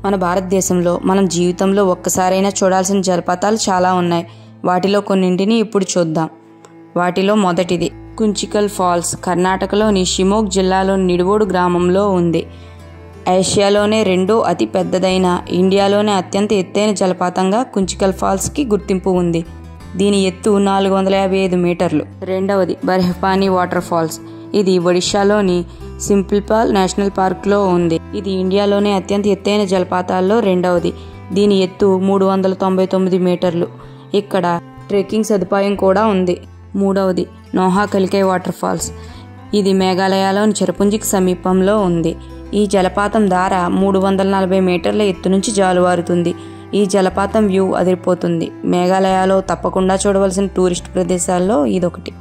మన భారతదేశంలో మనం జీవితంలో ఒక్కసారైనా చూడాల్సిన జలపాతాలు చాలా ఉన్నాయి. వాటిలో కొన్నింటిని ఇప్పుడు చూద్దాం. వాటిలో మొదటిది కుంచికల్ ఫాల్స్. కర్ణాటకలోని షిమోగ్ జిల్లాలోని నిడువోడు గ్రామంలో ఉంది. ఏషియాలోనే రెండో అతి పెద్దదైన, ఇండియాలోనే అత్యంత ఎత్తైన జలపాతంగా కుంచికల్ ఫాల్స్కి గుర్తింపు ఉంది. దీని ఎత్తు 455 మీటర్లు. రెండవది బర్హపానీ వాటర్ ఫాల్స్. ఇది ఒడిషాలోని సింప్లిపాల్ నేషనల్ పార్క్లో ఉంది. ఇది ఇండియాలోనే అత్యంత ఎత్తైన జలపాతాల్లో రెండవది. దీని ఎత్తు 399 మీటర్లు. ఇక్కడ ట్రెక్కింగ్ సదుపాయం కూడా ఉంది. మూడవది నోహాకలికై వాటర్ ఫాల్స్. ఇది మేఘాలయలోని చెరపుంజికి సమీపంలో ఉంది. ఈ జలపాతం ధార 340 మీటర్ల ఎత్తు నుంచి జాలువారుతుంది. ఈ జలపాతం వ్యూ అదిరిపోతుంది. మేఘాలయలో తప్పకుండా చూడవలసిన టూరిస్ట్ ప్రదేశాల్లో ఇదొకటి.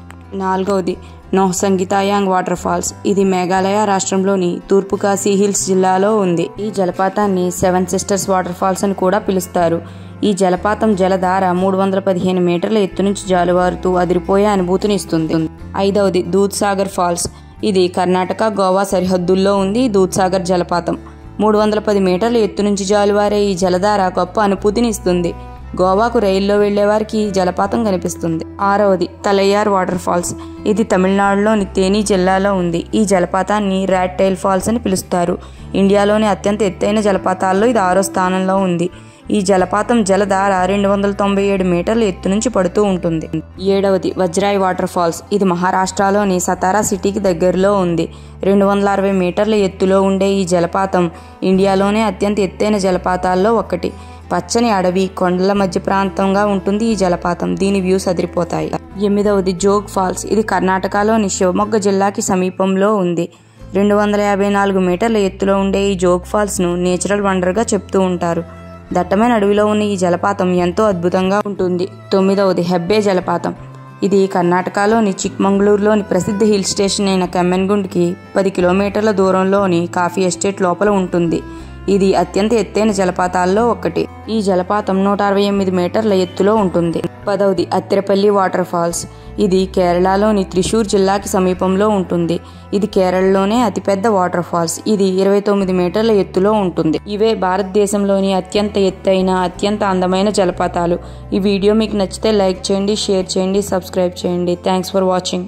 నాలుగవది నోహ్సంగితాయాంగ్ వాటర్ ఫాల్స్. ఇది మేఘాలయ రాష్ట్రంలోని తూర్పు కాశీ హిల్స్ జిల్లాలో ఉంది. ఈ జలపాతాన్ని 7 సిస్టర్స్ వాటర్ ఫాల్స్ అని కూడా పిలుస్తారు. ఈ జలపాతం జలధార 315 మీటర్ల ఎత్తు నుంచి జాలువారుతూ అదిరిపోయే అనుభూతిని ఇస్తుంది. ఐదవది దూద్సాగర్ ఫాల్స్. ఇది కర్ణాటక గోవా సరిహద్దుల్లో ఉంది. దూద్సాగర్ జలపాతం 310 మీటర్ల ఎత్తు నుంచి జాలువారే ఈ జలధార గొప్ప అనుభూతిని ఇస్తుంది. గోవాకు రైల్లో వెళ్లే వారికి ఈ జలపాతం కనిపిస్తుంది. ఆరవది తలయ్యార్ వాటర్ ఫాల్స్. ఇది తమిళనాడులోని తేని జిల్లాలో ఉంది. ఈ జలపాతాన్ని ర్యాట్ టైల్ ఫాల్స్ అని పిలుస్తారు. ఇండియాలోని అత్యంత ఎత్తైన జలపాతాల్లో ఇది 6వ స్థానంలో ఉంది. ఈ జలపాతం జలధార 297 మీటర్ల ఎత్తు నుంచి పడుతూ ఉంటుంది. ఏడవది వజ్రాయ్ వాటర్ ఫాల్స్. ఇది మహారాష్ట్రలోని సతారా సిటీకి దగ్గరలో ఉంది. 260 మీటర్ల ఎత్తులో ఉండే ఈ జలపాతం ఇండియాలోనే అత్యంత ఎత్తైన జలపాతాల్లో ఒకటి. పచ్చని అడవి, కొండల మధ్య ప్రాంతంగా ఉంటుంది ఈ జలపాతం. దీని వ్యూస్ అదిరిపోతాయి. ఎనిమిదవది జోగ్ ఫాల్స్. ఇది కర్ణాటకలోని శివమొగ్గ జిల్లాకి సమీపంలో ఉంది. 254 మీటర్ల ఎత్తులో ఉండే ఈ జోగ్ ఫాల్స్ను నేచురల్ వండర్గా చెప్తూ ఉంటారు. దట్టమైన అడవిలో ఉన్న ఈ జలపాతం ఎంతో అద్భుతంగా ఉంటుంది. తొమ్మిదవది హెబ్బే జలపాతం. ఇది కర్ణాటకలోని చిక్మంగళూరులోని ప్రసిద్ధ హిల్ స్టేషన్ అయిన కెమ్మన్గుండ్కి 10 కిలోమీటర్ల దూరంలోని కాఫీ ఎస్టేట్ లోపల ఉంటుంది. ఇది అత్యంత ఎత్తైన జలపాతాల్లో ఒకటి. ఈ జలపాతం 168 మీటర్ల ఎత్తులో ఉంటుంది. 10వది అత్తిరపల్లి వాటర్ ఫాల్స్. ఇది కేరళలోని త్రిశూర్ జిల్లాకి సమీపంలో ఉంటుంది. ఇది కేరళలోనే అతిపెద్ద వాటర్ ఫాల్స్. ఇది 29 మీటర్ల ఎత్తులో ఉంటుంది. ఇవే భారతదేశంలోని అత్యంత ఎత్తైన, అత్యంత అందమైన జలపాతాలు. ఈ వీడియో మీకు నచ్చితే లైక్ చేయండి, షేర్ చేయండి, సబ్స్క్రైబ్ చేయండి. Thanks for watching.